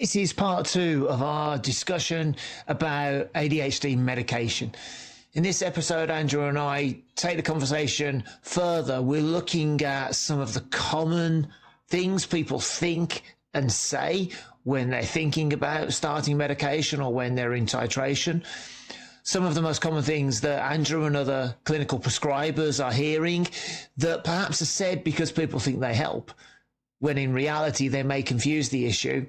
This is part two of our discussion about ADHD medication. In this episode, Andrew and I take the conversation further. We're looking at some of the common things people think and say when they're thinking about starting medication or when they're in titration. Some of the most common things that Andrew and other clinical prescribers are hearing that perhaps are said because people think they help, when in reality they may confuse the issue.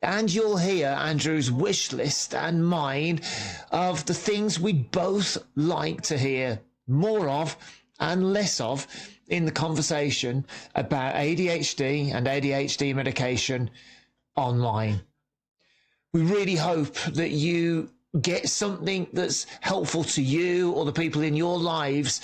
And you'll hear Andrew's wish list and mine of the things we'd both like to hear more of and less of in the conversation about ADHD and ADHD medication online. We really hope that you get something that's helpful to you or the people in your lives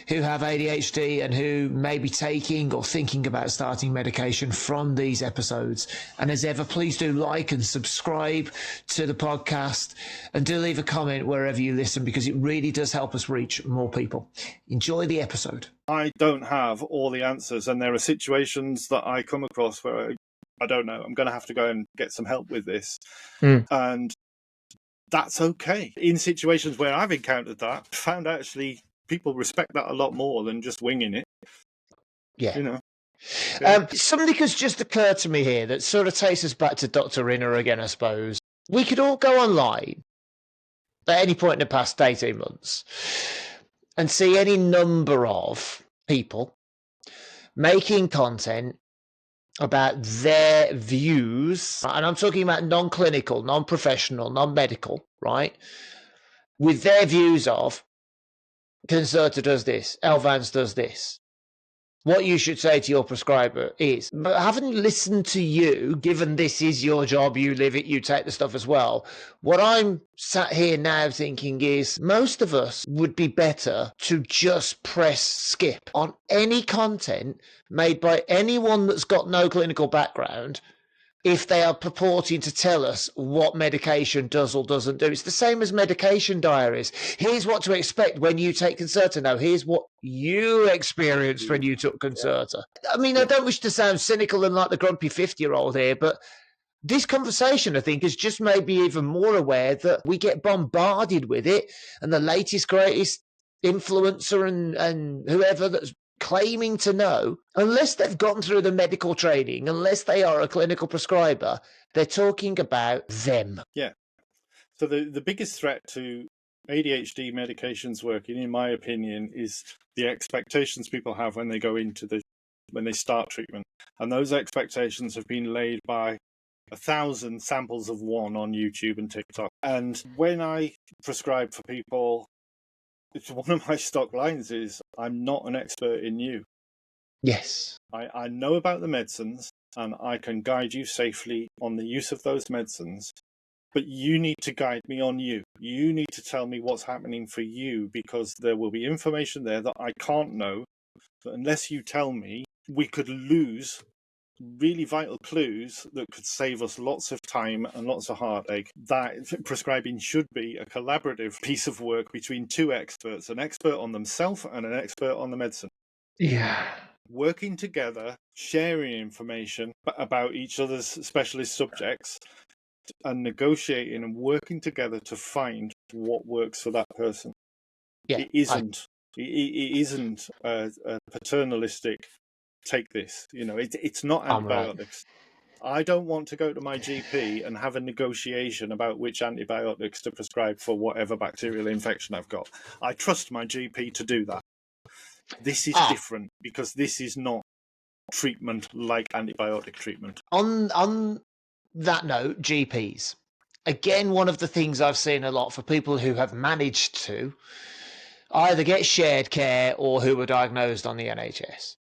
who have ADHD and who may be taking or thinking about starting medication from these episodes. And as ever, please do like and subscribe to the podcast and do leave a comment wherever you listen, because it really does help us reach more people. Enjoy the episode. I don't have all the answers, and there are situations that I come across where I don't know. I'm going to have to go and get some help with this. And that's okay. In situations where I've encountered that, I found actually people respect that a lot more than just winging it. Yeah. You know. Something has just occurred to me here that sort of takes us back to Dr. Rinner again, I suppose. We could all go online at any point in the past 18 months and see any number of people making content about their views, and I'm talking about non-clinical, non-professional, non-medical, right? With their views of Concerta does this, Elvans does this. What you should say to your prescriber is, but having listened to you, given this is your job, you live it, you take the stuff as well, what I'm sat here now thinking is most of us would be better to just press skip on any content made by anyone that's got no clinical background if they are purporting to tell us what medication does or doesn't do. It's the same as medication diaries. Here's what to expect when you take Concerta. Now, here's what you experienced when you took Concerta. I mean, I don't wish to sound cynical and like the grumpy 50-year-old here, but this conversation, I think, has just made me even more aware that we get bombarded with it, and the latest, greatest influencer and whoever that's claiming to know, unless they've gone through the medical training, unless they are a clinical prescriber, they're talking about them. Yeah. So the biggest threat to ADHD medications working, in my opinion, is the expectations people have when they go into when they start treatment. And those expectations have been laid by 1,000 samples of one on YouTube and TikTok. And when I prescribe for people, one of my stock lines is, I'm not an expert in you. Yes. I know about the medicines and I can guide you safely on the use of those medicines, but you need to guide me on you. You need to tell me what's happening for you, because there will be information there that I can't know. But unless you tell me, we could lose really vital clues that could save us lots of time and lots of heartache. That prescribing should be a collaborative piece of work between two experts, an expert on themselves and an expert on the medicine. Yeah. Working together, sharing information about each other's specialist subjects, and negotiating and working together to find what works for that person. Yeah. It isn't a paternalistic take this. You know, it's not antibiotics. Right. I don't want to go to my GP and have a negotiation about which antibiotics to prescribe for whatever bacterial infection I've got. I trust my GP to do that. This is different, because this is not treatment like antibiotic treatment. On that note, GPs. Again, one of the things I've seen a lot for people who have managed to either get shared care or who were diagnosed on the NHS.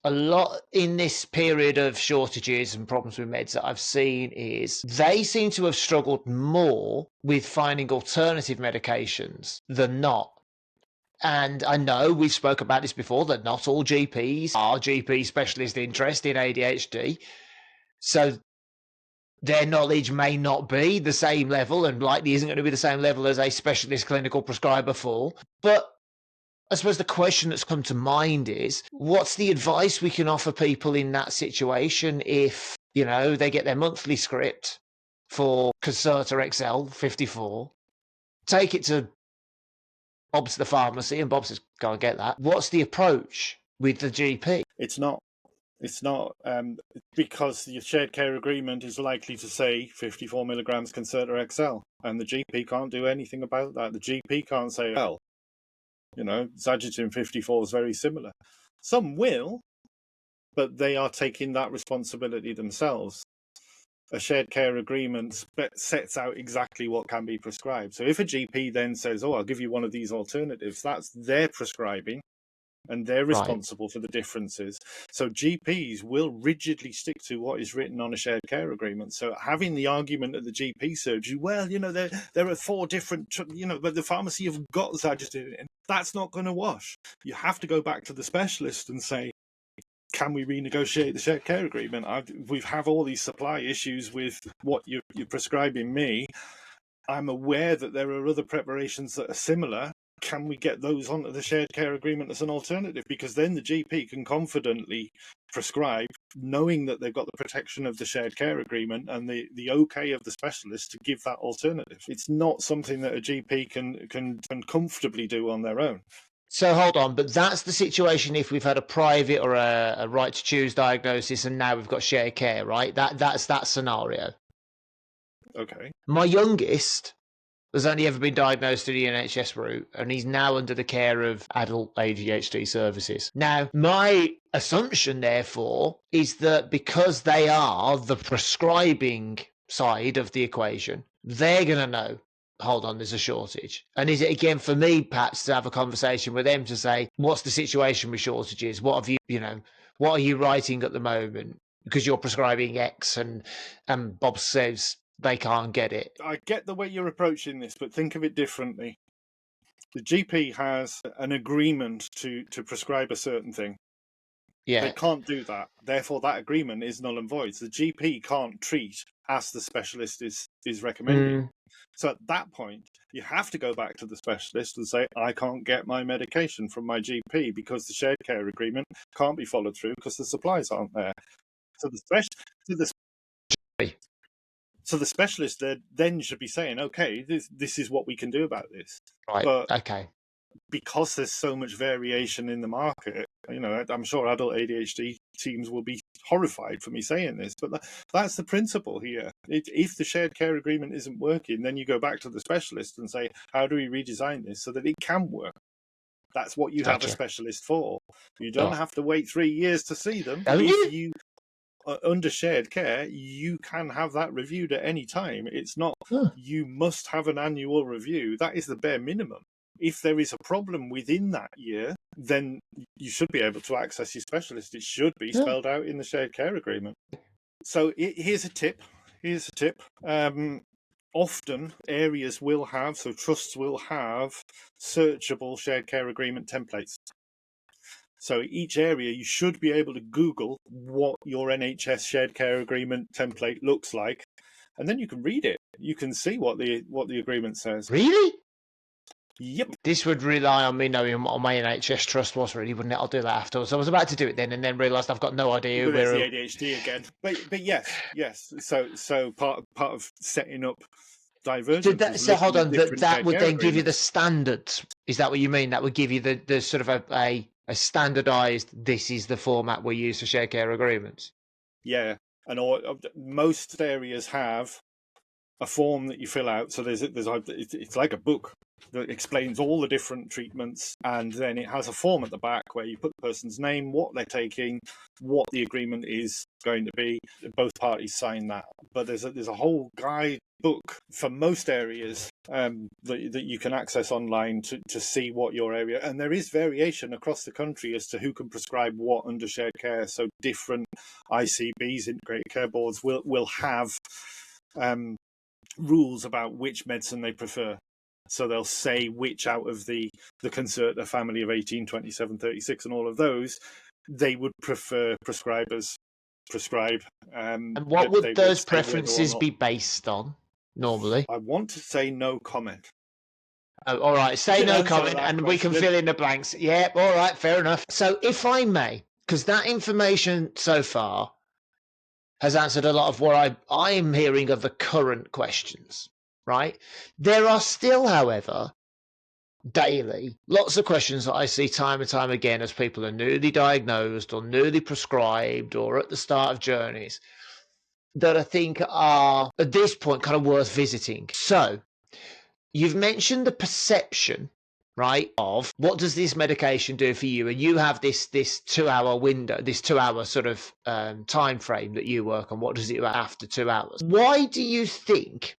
A lot in this period of shortages and problems with meds that I've seen is they seem to have struggled more with finding alternative medications than not. And I know we've spoke about this before, that not all GPs are GP specialist interest in ADHD. So their knowledge may not be the same level, and likely isn't going to be the same level as a specialist clinical prescriber for. But I suppose the question that's come to mind is, what's the advice we can offer people in that situation if They get their monthly script for Concerta XL 54, take it to Bob's the pharmacy, and Bob says, "Go and get that." What's the approach with the GP? It's not. It's not because your shared care agreement is likely to say 54 milligrams Concerta XL, and the GP can't do anything about that. The GP can't say, well, Zagitin 54 is very similar. Some will, but they are taking that responsibility themselves. A shared care agreement sets out exactly what can be prescribed. So if a GP then says, "Oh, I'll give you one of these alternatives," that's their prescribing, and they're responsible for the differences. So GPs will rigidly stick to what is written on a shared care agreement. So having the argument at the GP surgery, well, there are 4 different, but the pharmacy have got Zagitin, that's not going to wash. You have to go back to the specialist and say, can we renegotiate the shared care agreement? We have all these supply issues with what you're prescribing me. I'm aware that there are other preparations that are similar. Can we get those onto the shared care agreement as an alternative? Because then the GP can confidently prescribe, knowing that they've got the protection of the shared care agreement and the okay of the specialist to give that alternative. It's not something that a GP can comfortably do on their own. So hold on, but that's the situation if we've had a private or a right to choose diagnosis and now we've got shared care, right? That's that scenario. Okay. My youngest has only ever been diagnosed through the NHS route, and he's now under the care of adult ADHD services. Now, my assumption, therefore, is that because they are the prescribing side of the equation, they're going to know, hold on, there's a shortage. And is it again for me, perhaps, to have a conversation with them to say, what's the situation with shortages? What have what are you writing at the moment? Because you're prescribing X and Bob says they can't get it. I get the way you're approaching this, but think of it differently. The GP has an agreement to prescribe a certain thing. Yeah. They can't do that. Therefore, that agreement is null and void. The GP can't treat as the specialist is recommending. So at that point, you have to go back to the specialist and say, I can't get my medication from my GP because the shared care agreement can't be followed through because the supplies aren't there. So the specialist then should be saying, okay, this is what we can do about this. Right. But okay. Because there's so much variation in the market, I'm sure adult ADHD teams will be horrified for me saying this, but that's the principle here. If the shared care agreement isn't working, then you go back to the specialist and say, how do we redesign this so that it can work? That's what you have a specialist for. You don't have to wait 3 years to see them. If you under shared care, you can have that reviewed at any time. It's not you must have an annual review. That is the bare minimum. If there is a problem within that year, then you should be able to access your specialist. It should be spelled out in the shared care agreement. So here's a tip. Often areas will have, so trusts will have, searchable shared care agreement templates. So each area, you should be able to Google what your NHS shared care agreement template looks like, and then you can read it. You can see what the agreement says. Really? Yep. This would rely on me knowing what my NHS trust was, really, wouldn't it? I'll do that afterwards. I was about to do it then, and then realised I've got no idea There's where. the ADHD again, but yes. So part of setting up divergence. So hold on, that would then give you the standards. Is that what you mean? That would give you the sort of a standardised. This is the format we use for shared care agreements. Yeah, and most areas have a form that you fill out. So it's like a book that explains all the different treatments, and then it has a form at the back where you put the person's name, what they're taking, what the agreement is going to be. Both parties sign that. But there's a whole guide book for most areas that you can access online to see what your area, and there is variation across the country as to who can prescribe what under shared care. So different ICBs, integrated care boards, will have rules about which medicine they prefer. So they'll say which out of the Concerta family of 18, 27, 36 and all of those, they would prefer prescribers prescribe. And what would those preferences be based on normally? I want to say no comment. Oh, all right, say no comment and we can fill in the blanks. Yeah, all right, fair enough. So if I may, because that information so far has answered a lot of what I'm hearing of the current questions, right? There are still, however, daily lots of questions that I see time and time again as people are newly diagnosed or newly prescribed or at the start of journeys that I think are at this point kind of worth visiting. So you've mentioned the perception, right, of what does this medication do for you, and you have this 2 hour window, this 2 hour sort of time frame that you work on. What does it do after 2 hours? Why do you think,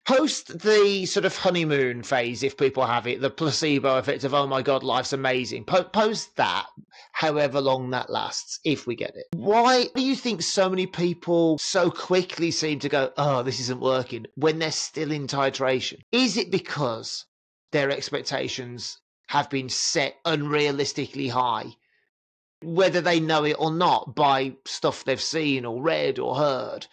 post the sort of honeymoon phase, if people have it, the placebo effect of, oh my God, life's amazing, post that, however long that lasts, if we get it, why do you think so many people so quickly seem to go, oh, this isn't working, when they're still in titration? Is it because their expectations have been set unrealistically high, whether they know it or not, by stuff they've seen or read or heard?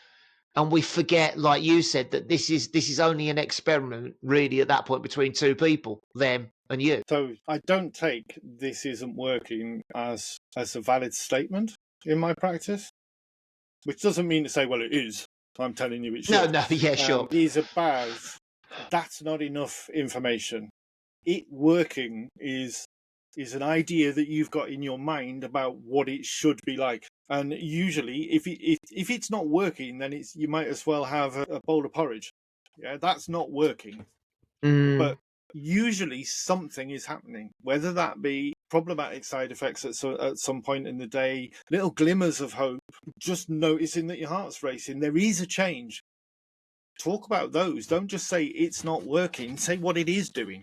And we forget, like you said, that this is only an experiment, really, at that point, between two people, them and you. So I don't take this isn't working as a valid statement in my practice, which doesn't mean to say, well, it is. I'm telling you it should. No, yeah, sure. It is about, that's not enough information. It working is an idea that you've got in your mind about what it should be like. And usually, if it's not working, then you might as well have a bowl of porridge. Yeah, that's not working. But usually something is happening, whether that be problematic side effects at some point in the day, little glimmers of hope, just noticing that your heart's racing. There is a change. Talk about those. Don't just say it's not working. Say what it is doing.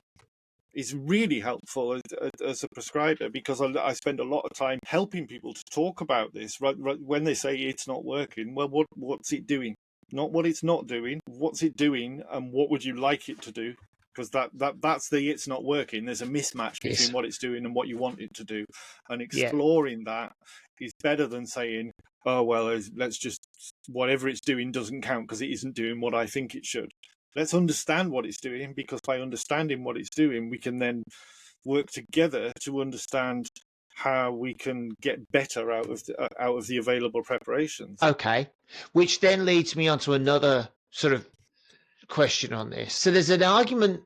Is really helpful as a prescriber, because I spend a lot of time helping people to talk about this. Right, when they say it's not working, well, what's it doing? Not what it's not doing. What's it doing, and what would you like it to do? Because that's the it's not working. There's a mismatch between what it's doing and what you want it to do, and exploring that is better than saying, oh well, let's just, whatever it's doing doesn't count because it isn't doing what I think it should. Let's understand what it's doing, because by understanding what it's doing, we can then work together to understand how we can get better out of the available preparations. Okay, which then leads me on to another sort of question on this. So there's an argument,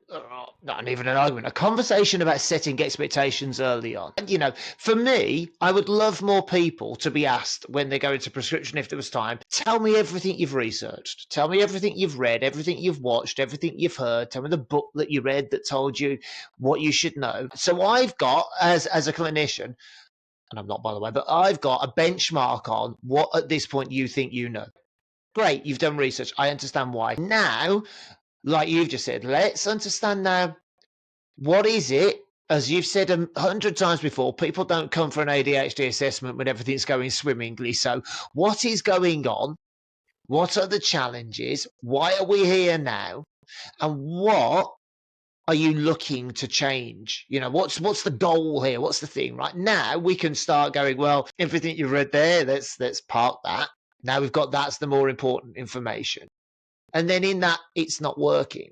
not even an argument, a conversation about setting expectations early on. And, you know, for me, I would love more people to be asked when they go into prescription, if there was time, tell me everything you've researched, tell me everything you've read, everything you've watched, everything you've heard, tell me the book that you read that told you what you should know. So I've got, as a clinician, and I'm not, by the way, but I've got a benchmark on what at this point you think you know. Great, you've done research. I understand why. Now, like you've just said, let's understand now, what is it? As you've said 100 times before, people don't come for an ADHD assessment when everything's going swimmingly. So what is going on? What are the challenges? Why are we here now? And what are you looking to change? You know, what's the goal here? What's the thing? Right now, we can start going, well, everything you've read there, let's park that. Now we've got, that's the more important information. And then in that it's not working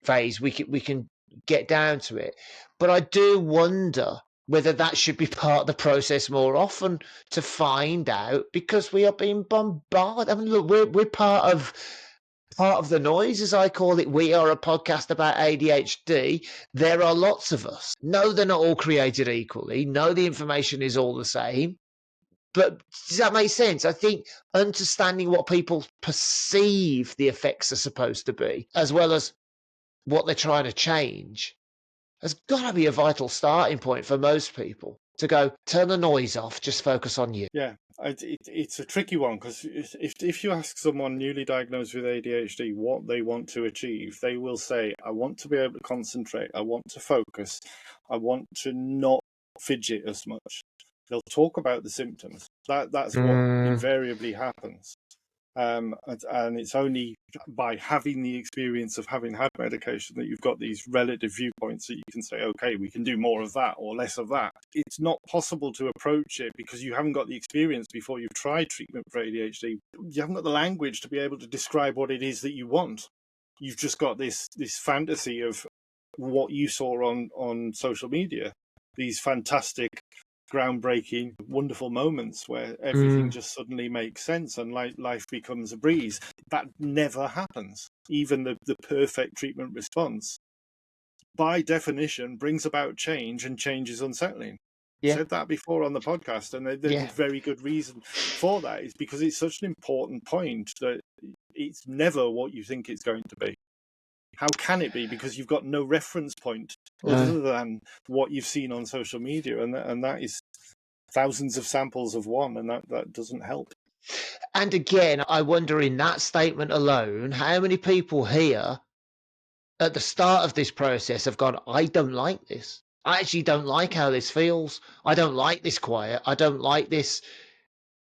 phase, we can get down to it. But I do wonder whether that should be part of the process more often, to find out, because we are being bombarded. I mean, look, we're part of the noise, as I call it. We are a podcast about ADHD. There are lots of us. No, they're not all created equally. No, the information is all the same. But does that make sense? I think understanding what people perceive the effects are supposed to be, as well as what they're trying to change, has got to be a vital starting point for most people, to go, turn the noise off, just focus on you. Yeah, it's a tricky one, because if you ask someone newly diagnosed with ADHD what they want to achieve, they will say, I want to be able to concentrate, I want to focus, I want to not fidget as much. They'll talk about the symptoms. That's what invariably happens. And it's only by having the experience of having had medication that you've got these relative viewpoints that you can say, okay, we can do more of that or less of that. It's not possible to approach it because you haven't got the experience before you've tried treatment for ADHD. You haven't got the language to be able to describe what it is that you want. You've just got this fantasy of what you saw on social media, these fantastic groundbreaking, wonderful moments where everything just suddenly makes sense and life becomes a breeze. That never happens. Even the perfect treatment response, by definition, brings about change, and change is unsettling. Yeah. Said that before on the podcast, and there's very good reason for that. Is because it's such an important point that it's never what you think it's going to be. How can it be? Because you've got no reference point other than what you've seen on social media, and that is thousands of samples of one, and that doesn't help. And again, I wonder, in that statement alone, how many people here at the start of this process have gone, I don't like this. I actually don't like how this feels. I don't like this quiet. I don't like this,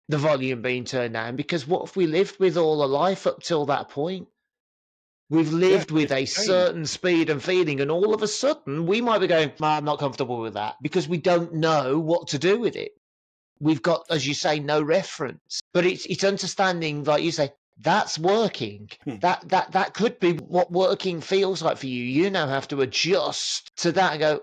the volume being turned down, because what have we lived with all our life up till that point? We've lived with a certain speed and feeling, and all of a sudden we might be going, I'm not comfortable with that, because we don't know what to do with it. We've got, as you say, no reference. But it's understanding, like you say, that's working. That could be what working feels like for you. You now have to adjust to that and go,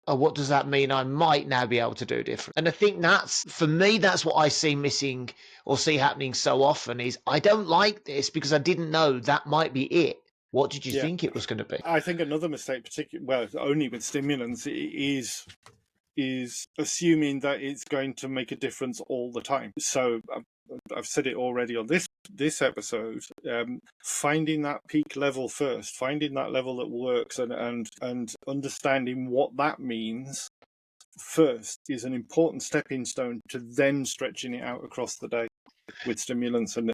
oh, what does that mean? I might now be able to do different. And I think that's, for me, that's what I see missing or see happening so often is, I don't like this because I didn't know that might be it. What did you think it was going to be? I think another mistake, particularly, well, only with stimulants, is assuming that it's going to make a difference all the time. So I've said it already on this episode, finding that peak level first, finding that level that works, and understanding what that means first is an important stepping stone to then stretching it out across the day with stimulants. And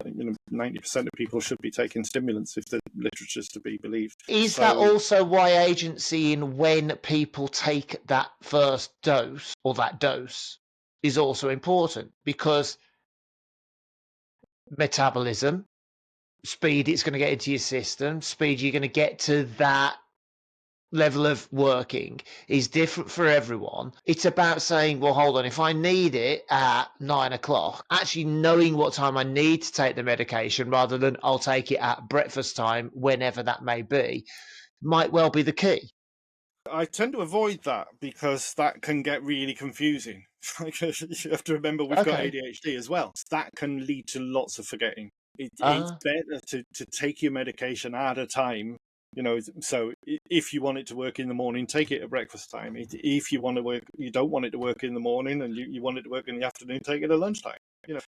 90% of people should be taking stimulants if the literature's to be believed. Is that also why agency in when people take that first dose or that dose is also important? Because metabolism, speed it's going to get into your system, speed you're going to get to that level of working is different for everyone. It's about saying, well, hold on, if I need it at 9 o'clock, actually knowing what time I need to take the medication rather than I'll take it at breakfast time, whenever that may be, might well be the key. I tend to avoid that because that can get really confusing. You have to remember we've got ADHD as well. That can lead to lots of forgetting. It's better to take your medication at a time. So if you want it to work in the morning, take it at breakfast time. If you don't want it to work in the morning, and you want it to work in the afternoon, take it at lunchtime.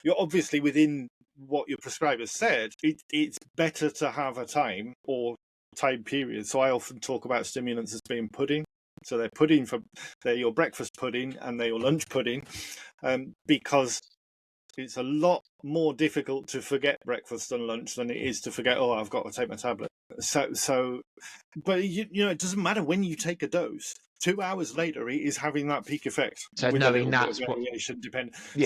You're obviously within what your prescriber said. It's better to have a time or time period. So I often talk about stimulants as being pudding. So they're your breakfast pudding and they're your lunch pudding, because it's a lot more difficult to forget breakfast and lunch than it is to forget, I've got to take my tablet. But it doesn't matter when you take a dose. 2 hours later, it is having that peak effect. So with knowing that's what.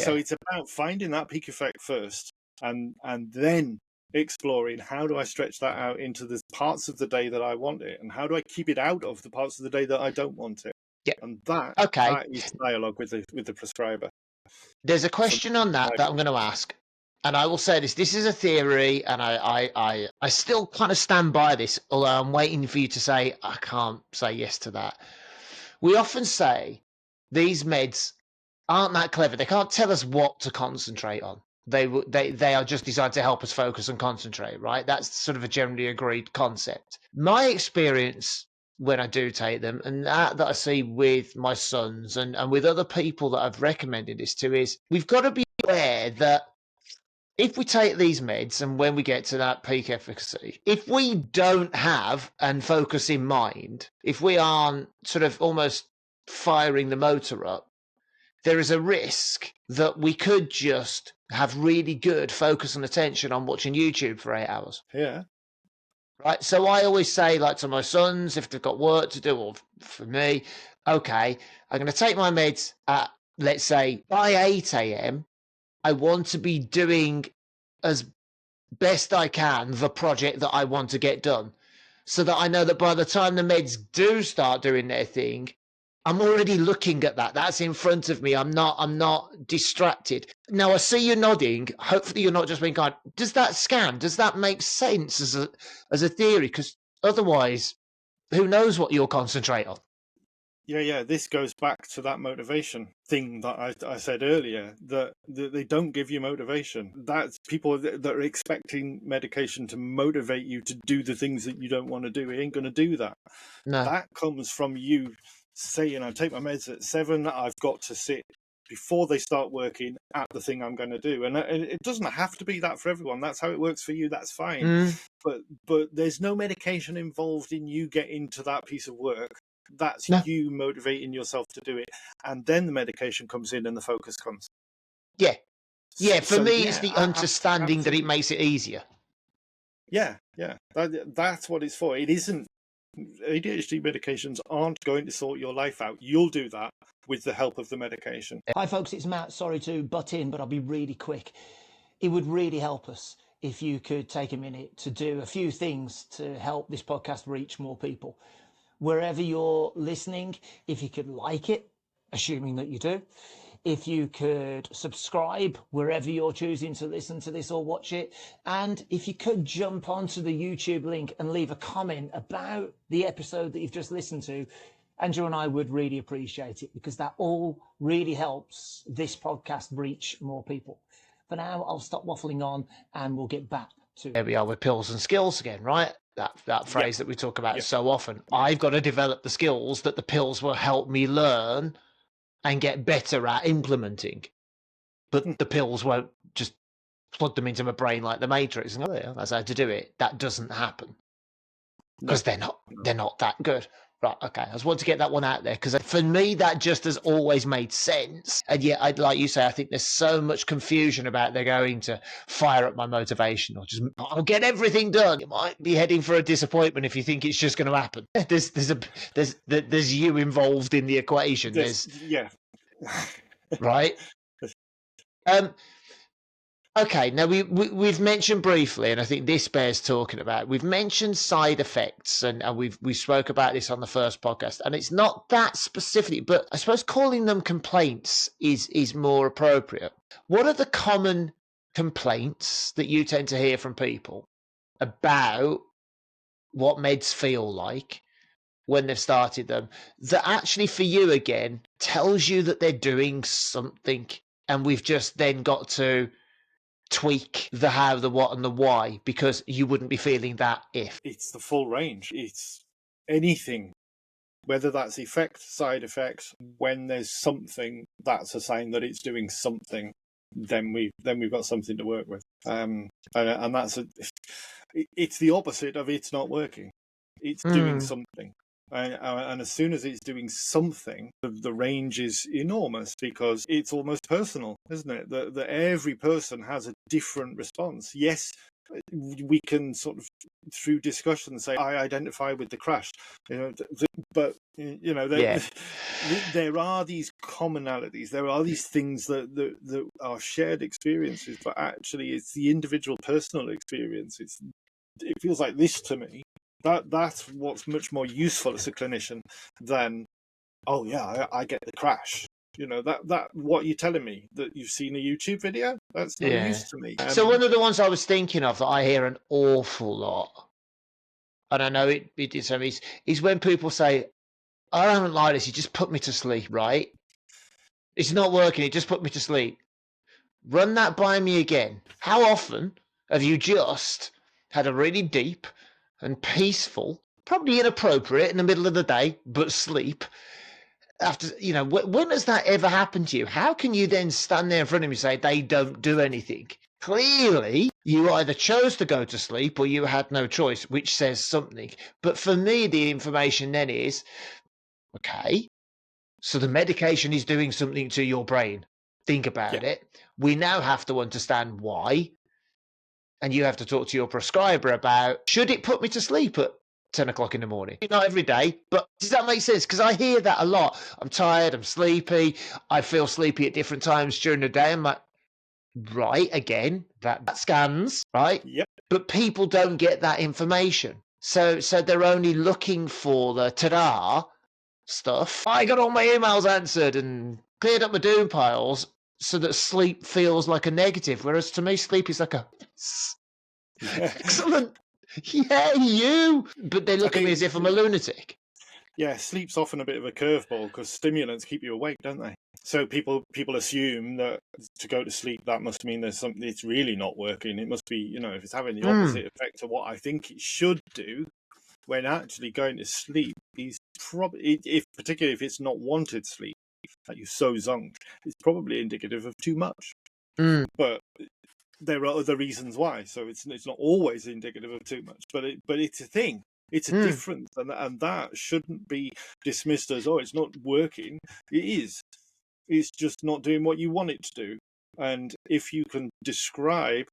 So it's about finding that peak effect first, and then exploring how do I stretch that out into the parts of the day that I want it, and how do I keep it out of the parts of the day that I don't want it. Yeah. And that is dialogue with the prescriber. There's a question on that I'm going to ask, and I will say this is a theory, and I still kind of stand by this, although I'm waiting for you to say I can't say yes to that. We often say these meds aren't that clever. They can't tell us what to concentrate on. They are just designed to help us focus and concentrate, right? That's sort of a generally agreed concept. My experience when I do take them, and that I see with my sons and with other people that I've recommended this to, is we've got to be aware that if we take these meds and when we get to that peak efficacy, if we don't have and focus in mind, if we aren't sort of almost firing the motor up, there is a risk that we could just have really good focus and attention on watching YouTube for 8 hours. Yeah. Right. So I always say, like, to my sons, if they've got work to do, or for me, okay, I'm going to take my meds at, let's say, by 8 a.m. I want to be doing as best I can the project that I want to get done, so that I know that by the time the meds do start doing their thing, I'm already looking at that. That's in front of me. I'm not distracted. Now, I see you nodding. Hopefully you're not just being kind. Does that scan? Does that make sense as a theory? Because otherwise, who knows what you'll concentrate on? Yeah. This goes back to that motivation thing that I said earlier, that they don't give you motivation. That's people that are expecting medication to motivate you to do the things that you don't want to do. It ain't going to do that. No. That comes from you saying, I take my meds at 7, I've got to sit before they start working at the thing I'm going to do. And it doesn't have to be that for everyone. That's how it works for you. That's fine. Mm. But there's no medication involved in you getting to that piece of work. That's No. you motivating yourself to do it. And then the medication comes in and the focus comes. Yeah. Yeah, for So, me, it's the understanding that it absolutely. makes it easier. Yeah. That's what it's for. It isn't. ADHD medications aren't going to sort your life out. You'll do that with the help of the medication. Hi folks, it's Matt. Sorry to butt in, but I'll be really quick. It would really help us if you could take a minute to do a few things to help this podcast reach more people. Wherever you're listening, if you could like it, assuming that you do, if you could subscribe wherever you're choosing to listen to this or watch it, and if you could jump onto the YouTube link and leave a comment about the episode that you've just listened to, Andrew and I would really appreciate it, because that all really helps this podcast reach more people. For now, I'll stop waffling on and we'll get back to... There we are with pills and skills again, right? That phrase that we talk about so often. I've got to develop the skills that the pills will help me learn and get better at implementing. But the pills won't just plug them into my brain like the Matrix and go, yeah, that's how to do it. That doesn't happen. Because they're not that good. Right, okay. I just want to get that one out there, because for me, that just has always made sense. And yet, like you say, I think there's so much confusion about they're going to fire up my motivation or just, I'll get everything done. You might be heading for a disappointment if you think it's just going to happen. There's you involved in the equation. Right? Okay, now we've mentioned briefly, and I think this bears talking about, we've mentioned side effects, and we spoke about this on the first podcast, and it's not that specific, but I suppose calling them complaints is more appropriate. What are the common complaints that you tend to hear from people about what meds feel like when they've started them, that actually for you, again, tells you that they're doing something, and we've just then got to tweak the how, the what, and the why, because you wouldn't be feeling that if. It's the full range. It's anything, whether that's effect, side effects. When there's something, that's a sign that it's doing something. Then we've got something to work with. And that's it's the opposite of it's not working. It's doing something. And as soon as it's doing something, the range is enormous, because it's almost personal, isn't it? That every person has a different response. Yes, we can sort of, through discussion, say, I identify with the crash, but there are these commonalities, there are these things that are shared experiences, but actually it's the individual personal experience. It feels like this to me. That's what's much more useful as a clinician than, oh yeah, I get the crash. That what you're telling me, that you've seen a YouTube video, that's no use to me. So one of the ones I was thinking of that I hear an awful lot, and I know it is when people say, I don't like this, you just put me to sleep, right? It's not working, it just put me to sleep. Run that by me again. How often have you just had a really deep and peaceful, probably inappropriate in the middle of the day, but sleep? After, when has that ever happened to you? How can you then stand there in front of me and say they don't do anything? Clearly, you either chose to go to sleep or you had no choice, which says something. But for me, the information then is, okay, so the medication is doing something to your brain. Think about it. We now have to understand why. And you have to talk to your prescriber about, should it put me to sleep at 10 o'clock in the morning? Not every day, but does that make sense? Because I hear that a lot. I'm tired, I'm sleepy, I feel sleepy at different times during the day. I'm like, right, again, that scans, right? Yep. But people don't get that information. So they're only looking for the ta-da stuff. I got all my emails answered and cleared up my doom piles, so that sleep feels like a negative, whereas to me, sleep is like a excellent. Yeah, you. But they look at me as if I'm a lunatic. Yeah, sleep's often a bit of a curveball because stimulants keep you awake, don't they? So people assume that to go to sleep, that must mean there's something, it's really not working. It must be, if it's having the opposite effect to what I think it should do, when actually going to sleep is probably, if particularly if it's not wanted sleep, that you're so zonked, it's probably indicative of too much. But there are other reasons why, so it's not always indicative of too much. But it's a thing. It's a difference, and that shouldn't be dismissed as, oh, it's not working. It is. It's just not doing what you want it to do. And if you can describe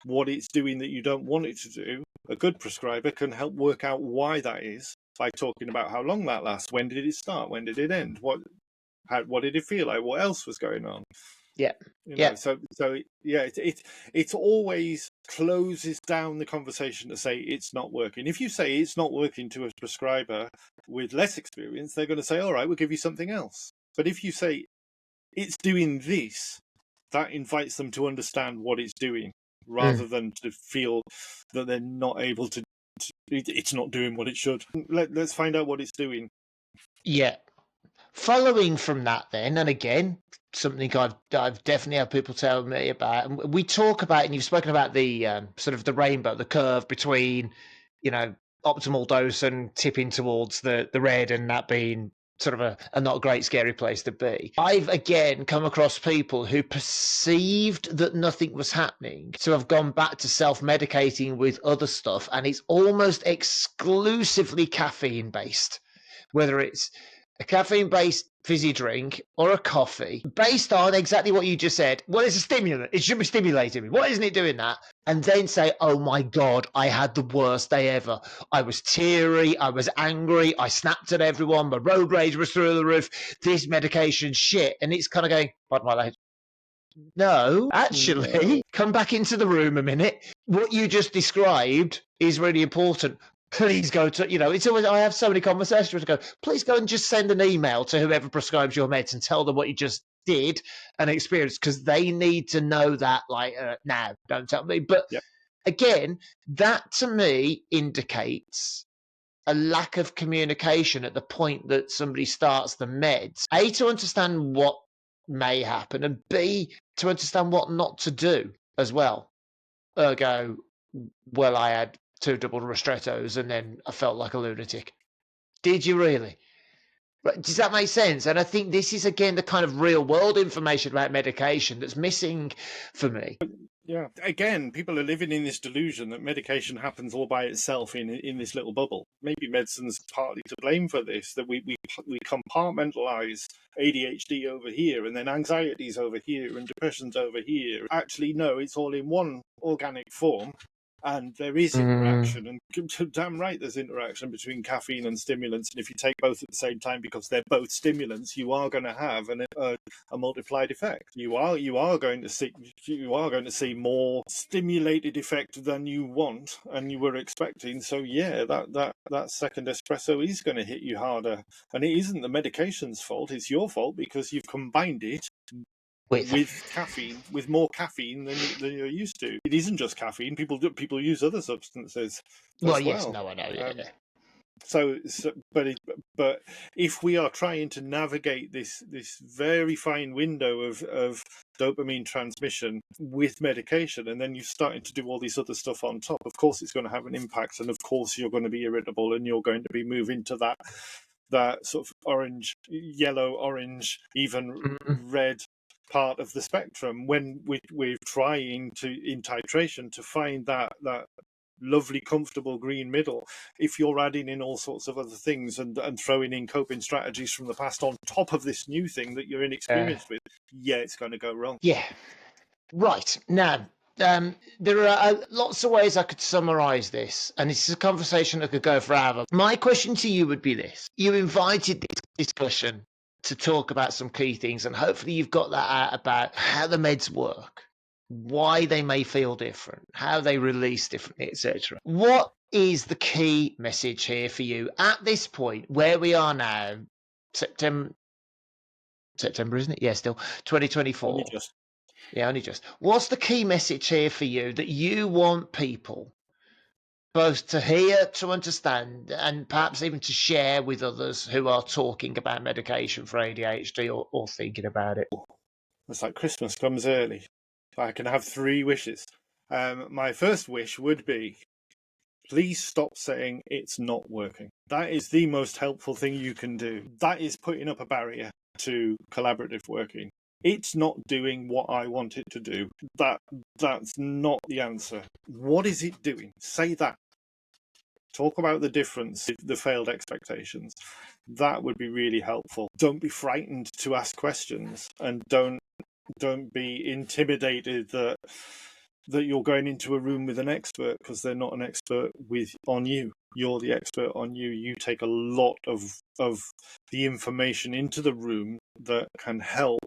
what it's doing that you don't want it to do, a good prescriber can help work out why that is by talking about how long that lasts, when did it start, when did it end, what did it feel like, what else was going on. Yeah. Yeah. So yeah, it always closes down the conversation to say it's not working. If you say it's not working to a prescriber with less experience, they're going to say, all right, we'll give you something else. But if you say it's doing this, that invites them to understand what it's doing, rather than to feel that they're not able to, it's not doing what it should. Let's find out what it's doing. Yeah. Following from that then, and again, something I've definitely had people tell me about, and we talk about, and you've spoken about the sort of the rainbow, the curve between, optimal dose and tipping towards the red, and that being sort of a not great, scary place to be. I've again come across people who perceived that nothing was happening, so have gone back to self-medicating with other stuff, and it's almost exclusively caffeine based, whether it's a caffeine-based fizzy drink or a coffee, based on exactly what you just said. Well, it's a stimulant. It should be stimulating me. Why isn't it doing that? And then say, oh my God, I had the worst day ever. I was teary. I was angry. I snapped at everyone. My road rage was through the roof. This medication's shit. And it's kind of going, pardon my language. No, actually, come back into the room a minute. What you just described is really important. Please go to, it's always, I have so many conversations to go, please go and just send an email to whoever prescribes your meds and tell them what you just did and experienced, because they need to know that, now, don't tell me. But again, that to me indicates a lack of communication at the point that somebody starts the meds. A, to understand what may happen, and B, to understand what not to do as well. Ergo, well, I had 2 double ristrettos and then I felt like a lunatic. Did you really? Does that make sense? And I think this is, again, the kind of real world information about medication that's missing for me. Yeah. Again, people are living in this delusion that medication happens all by itself in this little bubble. Maybe medicine's partly to blame for this, that we compartmentalize ADHD over here, and then anxiety's over here, and depression's over here. Actually, no, it's all in one organic form. And there is interaction, and damn right there's interaction between caffeine and stimulants. And if you take both at the same time, because they're both stimulants, you are going to have a multiplied effect. You are going to see more stimulated effect than you want and you were expecting. So yeah, that second espresso is going to hit you harder, and it isn't the medication's fault. It's your fault because you've combined it with caffeine, with more caffeine than you're used to. It isn't just caffeine. People use other substances as yes, well. no, I know. Yeah. But if we are trying to navigate this very fine window of dopamine transmission with medication, and then you're starting to do all these other stuff on top, of course it's going to have an impact, and of course you're going to be irritable, and you're going to be moving to that sort of orange, yellow, orange, even red part of the spectrum, when we're trying to, in titration, to find that lovely, comfortable green middle. If you're adding in all sorts of other things and throwing in coping strategies from the past on top of this new thing that you're inexperienced with, it's going to go wrong. Yeah. Right. Now, there are lots of ways I could summarize this, and it's a conversation that could go forever. My question to you would be this. You invited this discussion to talk about some key things, and hopefully you've got that out about how the meds work, why they may feel different, how they release differently, etc. What is the key message here for you at this point, where we are now, September, isn't it? Yeah, still 2024. Only just. Yeah, only just. What's the key message here for you that you want people both to hear, to understand, and perhaps even to share with others who are talking about medication for ADHD or thinking about it. It's like Christmas comes early. I can have 3 wishes. My first wish would be, please stop saying it's not working. That is the most helpful thing you can do. That is putting up a barrier to collaborative working. It's not doing what I want it to do. That's not the answer. What is it doing? Say that. Talk about the difference, the failed expectations. That would be really helpful. Don't be frightened to ask questions, and don't be intimidated that you're going into a room with an expert, because they're not an expert on you. You're the expert on you. You take a lot of the information into the room that can help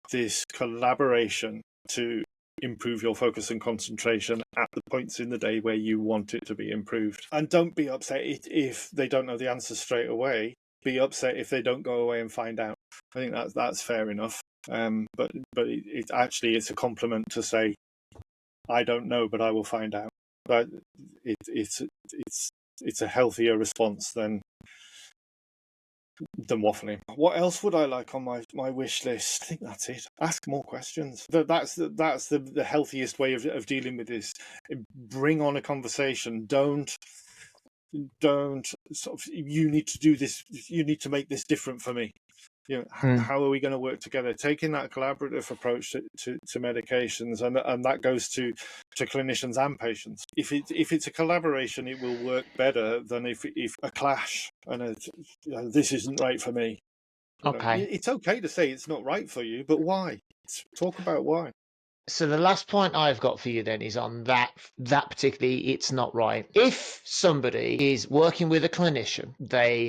this collaboration to improve your focus and concentration at the points in the day where you want it to be improved. And don't be upset if they don't know the answer straight away. Be upset if they don't go away and find out. I think that's fair enough. But it actually, it's a compliment to say, I don't know, but I will find out. But it's a healthier response than waffling. What else would I like on my wish list? I think that's it. Ask more questions. That's the healthiest way of dealing with this. Bring on a conversation. Don't sort of, you need to do this, you need to make this different for me. How are we going to work together? Taking that collaborative approach to medications, and that goes to clinicians and patients. If it's a collaboration, it will work better than if a clash and this isn't right for me. Okay. It's okay to say it's not right for you, but why? Talk about why. So the last point I've got for you then is on that particularly, it's not right. If somebody is working with a clinician,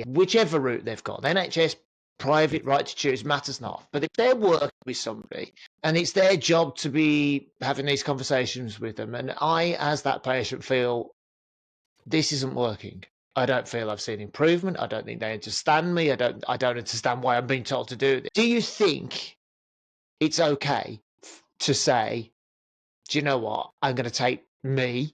whichever route they've got, NHS, private, right to choose, matters not. But if they're working with somebody and it's their job to be having these conversations with them, and I, as that patient, feel this isn't working. I don't feel I've seen improvement. I don't think they understand me. I don't understand why I'm being told to do this. Do you think it's okay to say, do you know what? I'm going to take me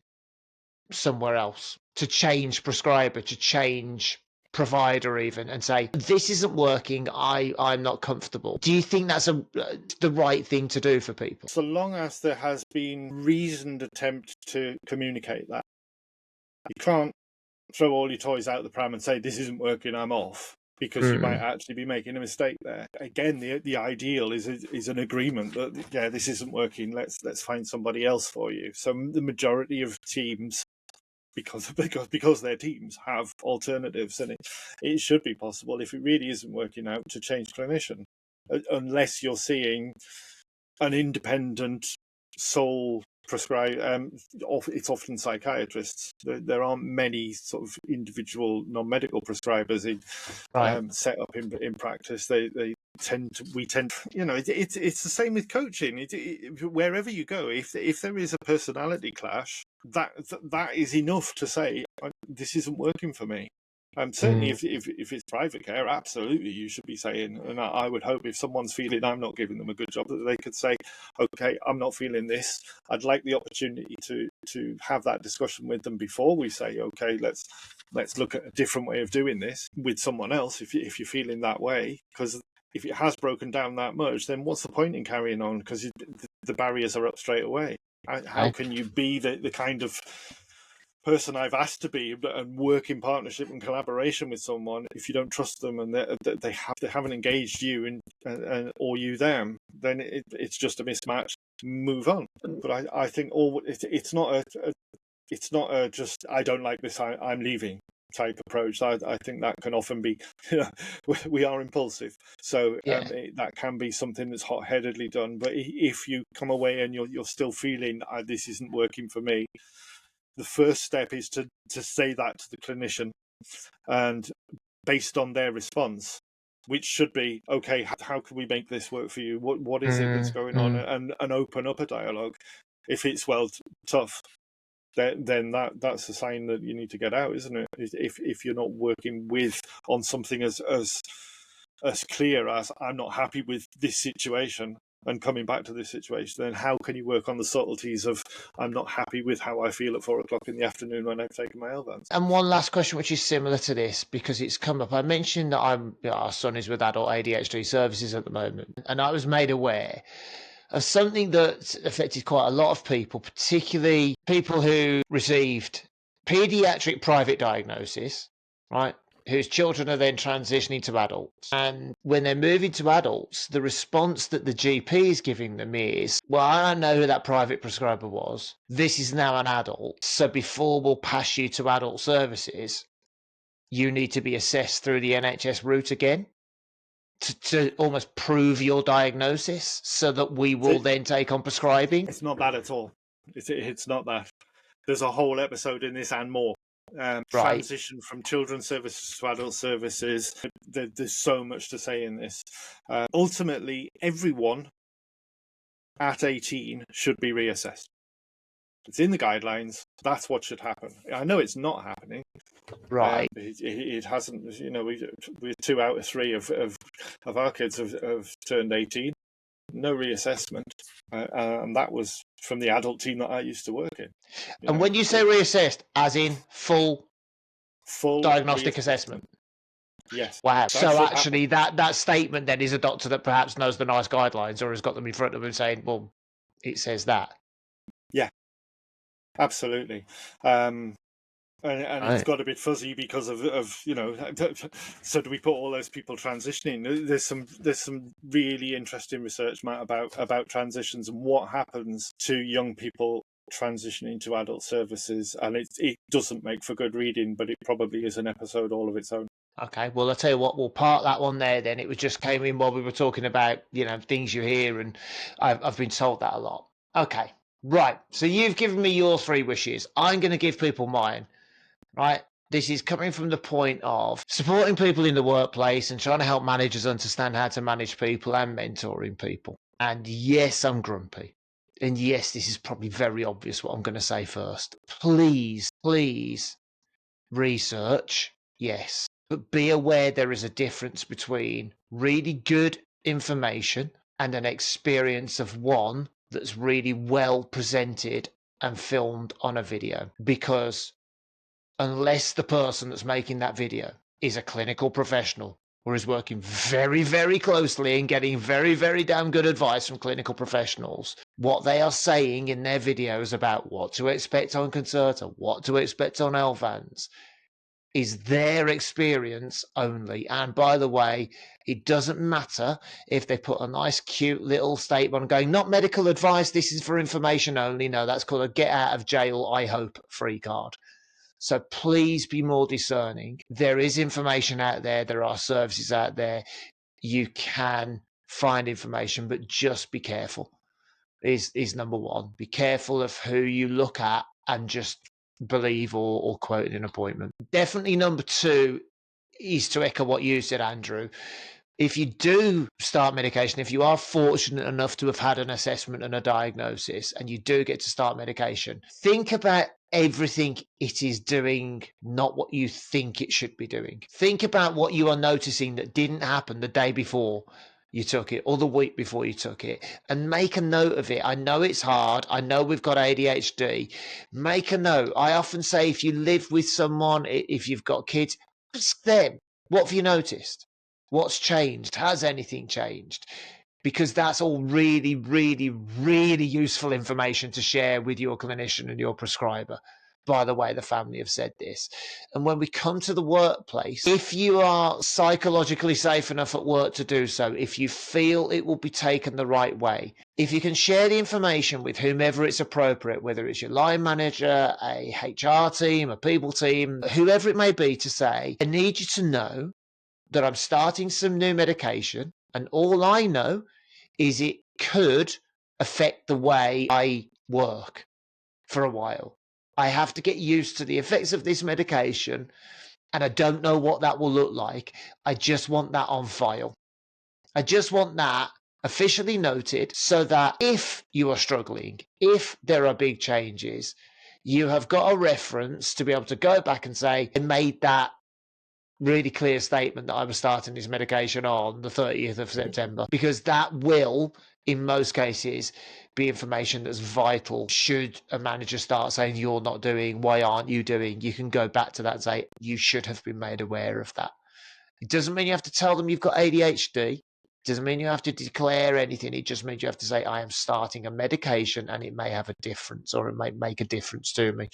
somewhere else, to change prescriber, to change provider even, and say, this isn't working. I'm not comfortable. Do you think that's the right thing to do for people? So long as there has been reasoned attempt to communicate that. You can't throw all your toys out the pram and say, this isn't working, I'm off, because you might actually be making a mistake there. Again, the ideal is an agreement that, yeah, this isn't working, let's find somebody else for you. So the majority of teams, because their teams, have alternatives, and it should be possible, if it really isn't working out, to change clinician, unless you're seeing an independent sole prescribe. It's often psychiatrists. There aren't many sort of individual non-medical prescribers set up in practice. We tend it's the same with coaching. Wherever you go, if there is a personality clash, that is enough to say, this isn't working for me. Certainly, if it's private care, absolutely, you should be saying, and I would hope if someone's feeling I'm not giving them a good job, that they could say, okay, I'm not feeling this. I'd like the opportunity to have that discussion with them before we say, okay, let's look at a different way of doing this with someone else, if you're feeling that way. Because if it has broken down that much, then what's the point in carrying on? Because the barriers are up straight away. How can you be the kind of person I've asked to be and work in partnership and collaboration with someone if you don't trust them and they haven't engaged you or you them? Then it's just a mismatch. Move on. But I think it's not a just I don't like this, I'm leaving type approach. I think that can often be, we are impulsive, so that can be something that's hot-headedly done. But if you come away and you're still feeling this isn't working for me, the first step is to say that to the clinician, and based on their response, which should be, okay, how can we make this work for you? What is it that's going on? And open up a dialogue. If it's tough, then that's a sign that you need to get out, isn't it? If you're not working on something as clear as, I'm not happy with this situation, and coming back to this situation, then how can you work on the subtleties of I'm not happy with how I feel at 4 o'clock in the afternoon when I've taken my Elvans? And one last question, which is similar to this, because it's come up. I mentioned that our son is with adult ADHD services at the moment, and I was made aware of something that affected quite a lot of people, particularly people who received pediatric private diagnosis, right? Whose children are then transitioning to adults. And when they're moving to adults, the response that the GP is giving them is, well, I don't know who that private prescriber was. This is now an adult. So before we'll pass you to adult services, you need to be assessed through the NHS route again to almost prove your diagnosis so that we will then take on prescribing. It's not that at all. It's not that. There's a whole episode in this and more. Transition from children's services to adult services. There's so much to say in this. Ultimately, everyone at 18 should be reassessed. It's in the guidelines. That's what should happen. I know it's not happening. Right. It hasn't. We're 2 out of 3 of our kids have turned 18. No reassessment, and that was from the adult team that I used to work in. And when you say reassessed, as in full diagnostic assessment? Yes. Wow. So actually, that statement then is a doctor that perhaps knows the NICE guidelines or has got them in front of them saying, well, it says that. Yeah, absolutely. And it's got a bit fuzzy because of so do we put all those people transitioning? There's some really interesting research, Matt, about transitions and what happens to young people transitioning to adult services, and it doesn't make for good reading, but it probably is an episode all of its own. Okay, well, I'll tell you what, we'll park that one there then. It was just came in while we were talking about, things you hear, and I've been told that a lot. Okay, right. So you've given me your 3 wishes. I'm going to give people mine, right? This is coming from the point of supporting people in the workplace and trying to help managers understand how to manage people and mentoring people. And yes, I'm grumpy. And yes, this is probably very obvious what I'm going to say first. Please research, yes. But be aware there is a difference between really good information and an experience of one that's really well presented and filmed on a video. Because unless the person that's making that video is a clinical professional or is working very, very closely and getting very, very damn good advice from clinical professionals, what they are saying in their videos about what to expect on Concerta, what to expect on Elvans, is their experience only. And by the way, it doesn't matter if they put a nice, cute little statement going, not medical advice, this is for information only. No, that's called a get out of jail, I hope, free card. So please be more discerning. There is information out there. There are services out there. You can find information, but just be careful is number one. Be careful of who you look at and just believe or quote an appointment. Definitely number 2 is to echo what you said, Andrew. If you do start medication, if you are fortunate enough to have had an assessment and a diagnosis, and you do get to start medication, think about everything it is doing, not what you think it should be doing. Think about what you are noticing that didn't happen the day before you took it or the week before you took it, and make a note of it. I know it's hard. I know we've got ADHD. Make a note. I often say if you live with someone, if you've got kids, ask them, what have you noticed? What's changed? Has anything changed? Because that's all really, really, really useful information to share with your clinician and your prescriber. By the way, the family have said this. And when we come to the workplace, if you are psychologically safe enough at work to do so, if you feel it will be taken the right way, if you can share the information with whomever it's appropriate, whether it's your line manager, a HR team, a people team, whoever it may be, to say, I need you to know that I'm starting some new medication, and all I know is it could affect the way I work for a while. I have to get used to the effects of this medication, and I don't know what that will look like. I just want that on file. I just want that officially noted so that if you are struggling, if there are big changes, you have got a reference to be able to go back and say, I made that really clear statement that I was starting this medication on the 30th of September, because that will in most cases, be information that's vital. Should a manager start saying, you're not doing, why aren't you doing? You can go back to that and say, you should have been made aware of that. It doesn't mean you have to tell them you've got ADHD. It doesn't mean you have to declare anything. It just means you have to say, I am starting a medication and it may have a difference, or it may make a difference to me.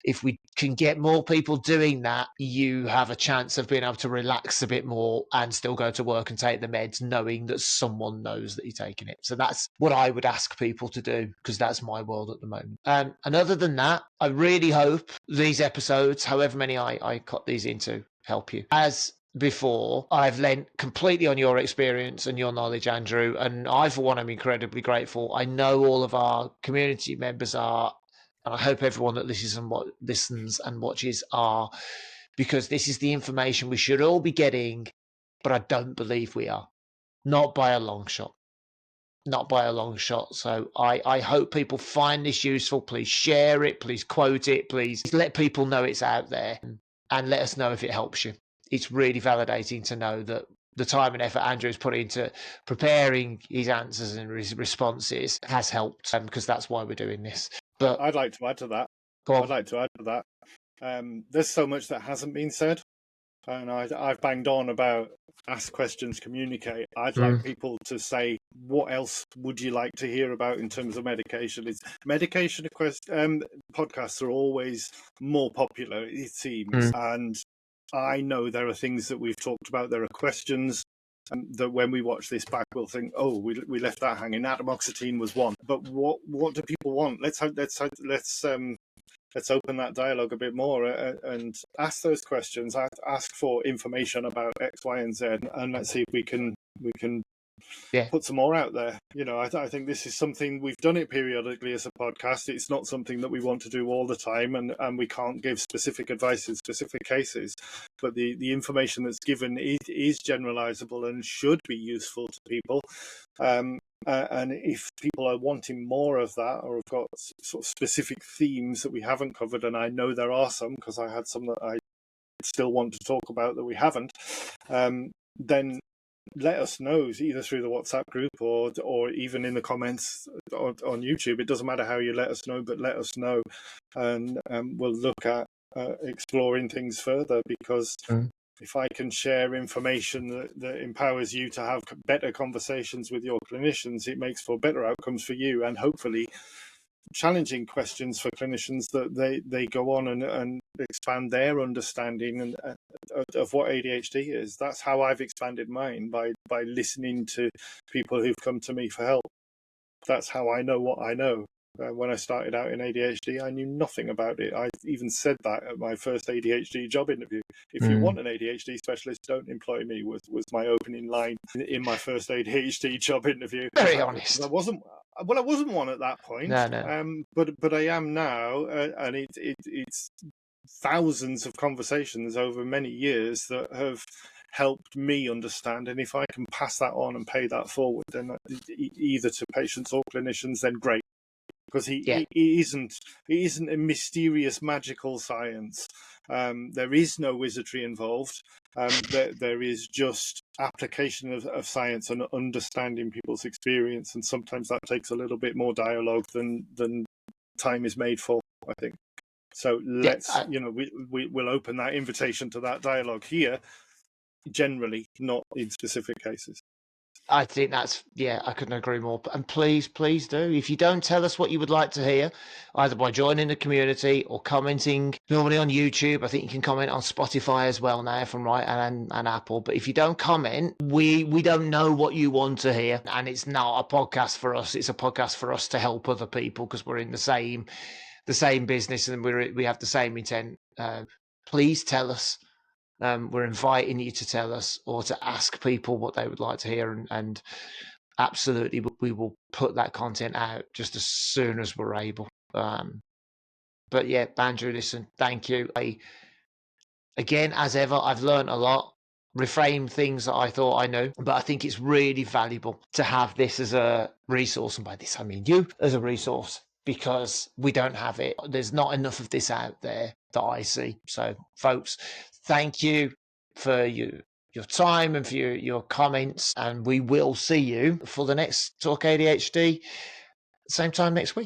If we can get more people doing that, you have a chance of being able to relax a bit more and still go to work and take the meds, knowing that someone knows that you're taking it. So that's what I would ask people to do, because that's my world at the moment. And other than that, I really hope these episodes, however many I cut these into, help you. As before, I've lent completely on your experience and your knowledge, Andrew, and I, for one, am incredibly grateful. I know all of our community members are, and I hope everyone that listens and watches are, because this is the information we should all be getting, but I don't believe we are. Not by a long shot. Not by a long shot. So I hope people find this useful. Please share it. Please quote it. Please let people know it's out there, and let us know if it helps you. It's really validating to know that the time and effort Andrew's put into preparing his answers and his responses has helped, because that's why we're doing this. But I'd like to add to that. There's so much that hasn't been said, and I've banged on about ask questions, communicate. I'd like people to say, what else would you like to hear about in terms of medication? Podcasts are always more popular, it seems, and I know there are things that we've talked about. There are questions that when we watch this back, we'll think, "Oh, we left that hanging." Atomoxetine was one, but what do people want? Let's open that dialogue a bit more and ask those questions. Ask for information about X, Y, and Z, and let's see if we can put some more out there. I think this is something we've done it periodically as a podcast. It's not something that we want to do all the time, and we can't give specific advice in specific cases. But the information that's given is generalizable and should be useful to people. And if people are wanting more of that, or have got sort of specific themes that we haven't covered, and I know there are some because I had some that I still want to talk about that we haven't, then let us know, either through the WhatsApp group or even in the comments on YouTube. It doesn't matter how you let us know, but let us know, and we'll look at exploring things further, because if I can share information that empowers you to have better conversations with your clinicians, it makes for better outcomes for you, and hopefully challenging questions for clinicians that they go on and expand their understanding of what ADHD is. That's how I've expanded mine, by listening to people who've come to me for help. That's how I know what I know. When I started out in ADHD, I knew nothing about it. I even said that at my first ADHD job interview. If you want an ADHD specialist, don't employ me, was my opening line in my first ADHD job interview. Very honest. I wasn't one at that point. No. But I am now, and it's thousands of conversations over many years that have helped me understand. And if I can pass that on and pay that forward, then either to patients or clinicians, then great. Because it isn't a mysterious magical science. There is no wizardry involved. There is just application of science and understanding people's experience, and sometimes that takes a little bit more dialogue than time is made for, I think. So we'll open that invitation to that dialogue here, generally, not in specific cases. I think I couldn't agree more. And please do. If you don't tell us what you would like to hear, either by joining the community or commenting, normally on YouTube, I think you can comment on Spotify as well now, if I'm right, and Apple. But if you don't comment, we don't know what you want to hear. And it's not a podcast for us. It's a podcast for us to help other people, because we're in the same business and we have the same intent. Please tell us. We're inviting you to tell us, or to ask people what they would like to hear, and absolutely we will put that content out just as soon as we're able. But yeah, Andrew, listen, thank you. Again, as ever, I've learned a lot, reframed things that I thought I knew, but I think it's really valuable to have this as a resource, and by this I mean you as a resource, because we don't have it. There's not enough of this out there that I see. So folks, thank you for your your time and for your comments. And we will see you for the next Talk ADHD, same time next week.